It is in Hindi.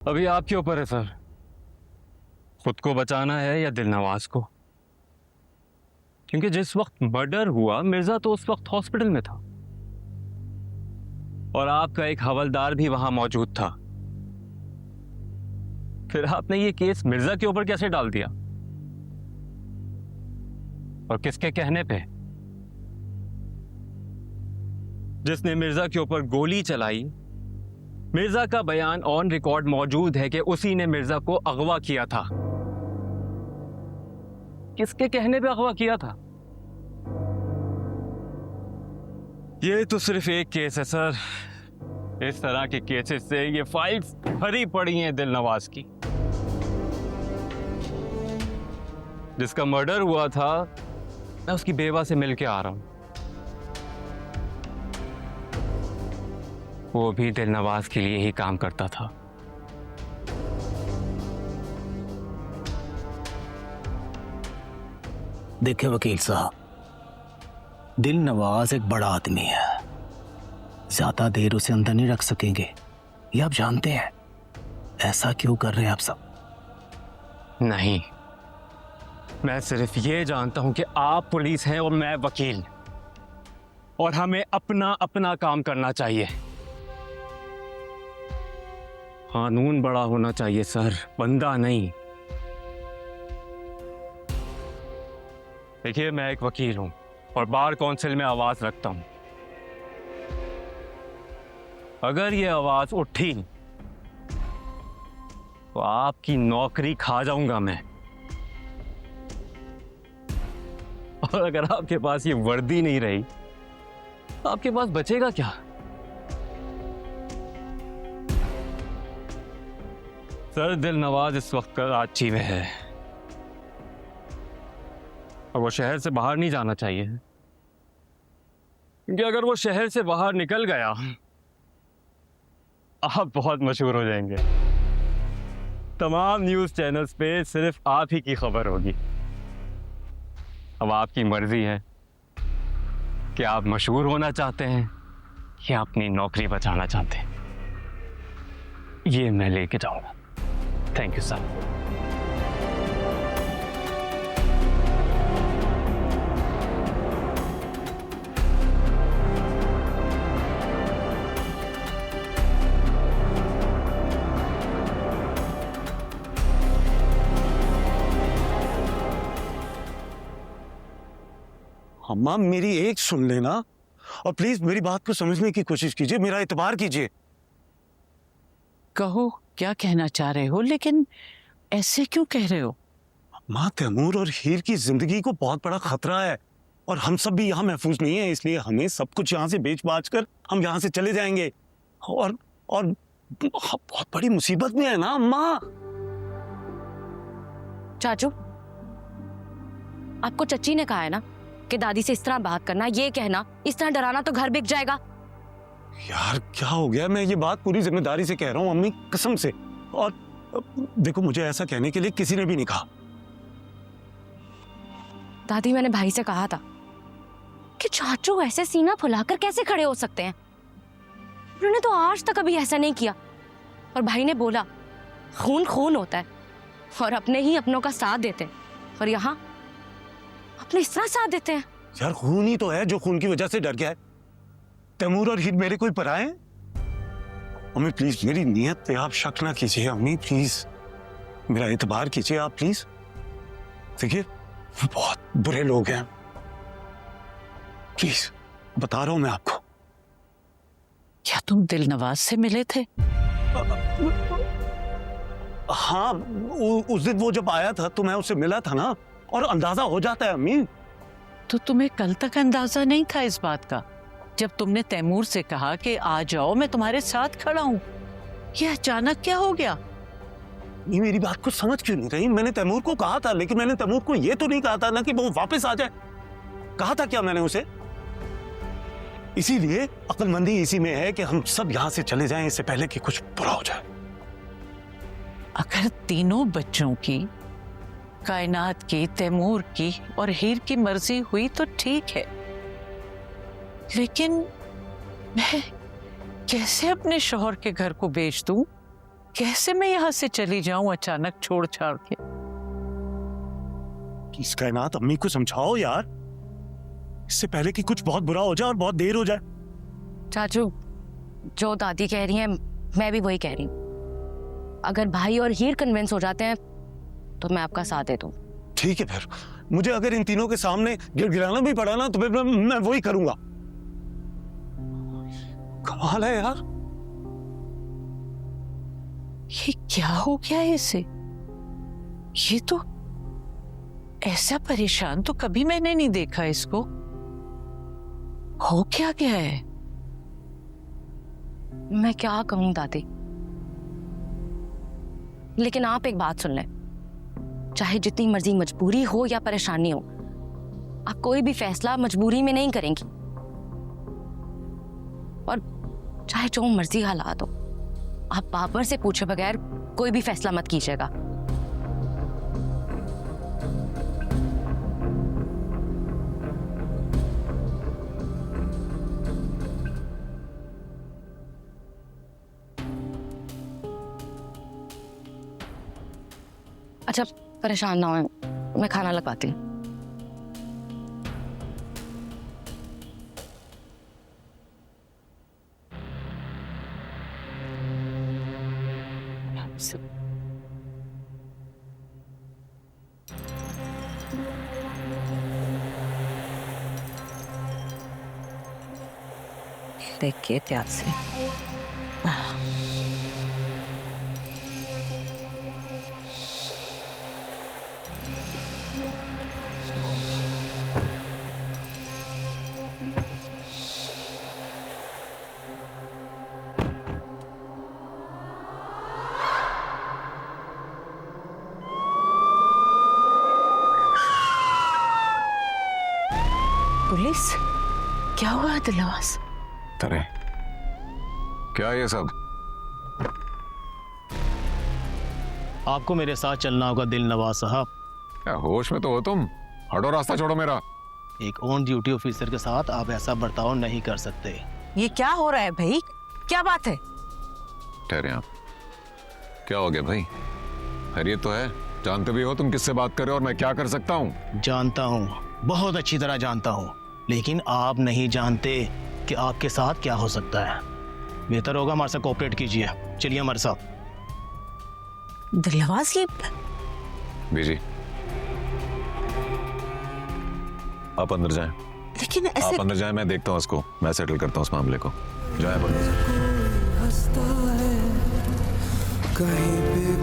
अभी आपके ऊपर है सर, खुद को बचाना है या दिलनवाज को। क्योंकि जिस वक्त मर्डर हुआ मिर्जा तो उस वक्त हॉस्पिटल में था और आपका एक हवलदार भी वहां मौजूद था। फिर आपने ये केस मिर्जा के ऊपर कैसे डाल दिया और किसके कहने पे? जिसने मिर्जा के ऊपर गोली चलाई, मिर्जा का बयान ऑन रिकॉर्ड मौजूद है कि उसी ने मिर्जा को अगवा किया था। किसके कहने पे अगवा किया था? ये तो सिर्फ एक केस है सर, इस तरह के केसेस से ये फाइल्स भरी पड़ी हैं दिलनवाज की। जिसका मर्डर हुआ था मैं उसकी बेवा से मिलके आ रहा हूं, वो भी दिलनवाज के लिए ही काम करता था। देखिए वकील साहब, दिलनवाज एक बड़ा आदमी है, ज्यादा देर उसे अंदर नहीं रख सकेंगे, ये आप जानते हैं। ऐसा क्यों कर रहे हैं आप सब? नहीं, मैं सिर्फ ये जानता हूं कि आप पुलिस हैं और मैं वकील, और हमें अपना अपना काम करना चाहिए। कानून बड़ा होना चाहिए सर, बंदा नहीं। देखिए, मैं एक वकील हूं और बार काउंसिल में आवाज रखता हूं। अगर ये आवाज उठी तो आपकी नौकरी खा जाऊंगा मैं। और अगर आपके पास ये वर्दी नहीं रही, आपके पास बचेगा क्या? सर, दिलनवाज इस वक्त कराची में है और वो शहर से बाहर नहीं जाना चाहिए, क्योंकि अगर वो शहर से बाहर निकल गया आप बहुत मशहूर हो जाएंगे। तमाम न्यूज़ चैनल्स पे सिर्फ आप ही की खबर होगी। अब आपकी मर्जी है कि आप मशहूर होना चाहते हैं या अपनी नौकरी बचाना चाहते हैं। ये मैं लेके जाऊंगा। Thank you sir. अम्मा, मेरी एक सुन लेना और प्लीज मेरी बात को समझने की कोशिश कीजिए, मेरा एतबार कीजिए। कहो क्या कहना चाह रहे हो, लेकिन ऐसे क्यों कह रहे हो? माँ, तैमूर और हीर की जिंदगी को बहुत बड़ा खतरा है और हम सब भी यहाँ महफूज नहीं है, इसलिए हमें सब कुछ यहाँ से बेच बाच कर हम यहाँ से चले जाएंगे। और बहुत बड़ी मुसीबत में है ना अम्मा। चाचू, आपको चच्ची ने कहा है ना कि दादी से इस तरह बात करना, ये कहना, इस तरह डराना तो घर बिक जाएगा। यार क्या हो गया? मैं ये बात पूरी जिम्मेदारी से कह रहा हूँ अम्मी, कसम से। और देखो, मुझे ऐसा कहने के लिए किसी ने भी नहीं कहा। दादी, मैंने भाई से कहा था कि चाचू ऐसे सीना फुलाकर कैसे खड़े हो सकते हैं, उन्होंने तो आज तक कभी ऐसा नहीं किया। और भाई ने बोला खून खून होता है और अपने ही अपनों का साथ देते हैं, और यहाँ अपने इस तरह साथ देते हैं। यार खून ही तो है जो खून की वजह से डर गया है। तैमूर और हीर मेरे कोई पराए हैं? अम्मी प्लीज, मेरी नीयत पे आप शक ना कीजिए अम्मी, प्लीज मेरा एतबार कीजिए आप, प्लीज। देखिए, वो बहुत बुरे लोग हैं, प्लीज बता रहा हूं मैं आपको। क्या तुम दिलनवाज से मिले थे? हाँ, उस दिन वो जब आया था तो मैं उससे मिला था ना, और अंदाजा हो जाता है अम्मी। तो तुम्हें कल तक अंदाजा नहीं था इस बात का, जब तुमने तैमूर से कहा कि आ जाओ मैं तुम्हारे साथ खड़ा हूं? ये अचानक क्या हो गया? ये मेरी बात को समझ क्यों नहीं रही? मैंने तैमूर को कहा था, लेकिन मैंने तैमूर को ये तो नहीं कहा था ना कि वो वापस आ जाए। कहा था क्या मैंने उसे? इसीलिए अक्लमंदी इसी में है कि हम सब यहां से चले जाएं इससे पहले कि कुछ बुरा हो जाए। अगर तीनों बच्चों की, कायनात की, तैमूर की और हीर की मर्जी हुई तो ठीक है, लेकिन मैं कैसे अपने शौहर के घर को बेच दूं? कैसे मैं यहाँ से चली जाऊं अचानक छोड़ छाड़ के? इस कायनात, अम्मी को समझाओ यार, इससे पहले कि कुछ बहुत बुरा हो जाए और बहुत देर हो जाए। चाचू, जो दादी कह रही हैं मैं भी वही कह रही हूँ। अगर भाई और हीर कन्विंस हो जाते हैं तो मैं आपका साथ दे दूँ। ठीक है, फिर मुझे अगर इन तीनों के सामने गिड़गिड़ाना भी पड़ा ना तो फिर मैं वही करूंगा। कमाल है यार। ये क्या हो गया है इसे? ये तो ऐसा परेशान तो कभी मैंने नहीं देखा इसको। हो क्या गया है? मैं क्या कहूँ दादी, लेकिन आप एक बात सुन लें। चाहे जितनी मर्जी मजबूरी हो या परेशानी हो, आप कोई भी फैसला मजबूरी में नहीं करेंगी। और चाहे जो मर्जी हालात हो, आप बाबर से पूछे बगैर कोई भी फैसला मत कीजिएगा। अच्छा, परेशान ना हो, मैं खाना लगवाती हूँ। देखिए प्यार से। पुलिस? क्या हुआ दिलवास? अरे क्या ये सब? आपको मेरे साथ चलना होगा दिल नवाज साहब। क्या होश में तो हो तुम? हटो, रास्ता छोड़ो मेरा। एक ऑन ड्यूटी ऑफिसर के साथ आप ऐसा बर्ताव नहीं कर सकते। ये क्या हो रहा है भाई? क्या बात है? ठहरे आप। क्या हो गया भाई? खैरियत तो है? जानते भी हो तुम किससे बात कर रहे हो और मैं क्या कर सकता हूँ? जानता हूँ, बहुत अच्छी तरह जानता हूँ, लेकिन आप नहीं जानते कि आपके साथ क्या हो सकता है। बेहतर होगा हमारे साथ कोऑपरेट कीजिए। चलिए हमारे साथ। दिलवास, ये बीजी आप अंदर जाएं। लेकिन ऐसे आप अंदर जाएं, मैं देखता हूँ उसको, मैं सेटल करता हूँ उस मामले को। जाए अंदर से। हंसता है कहीं पे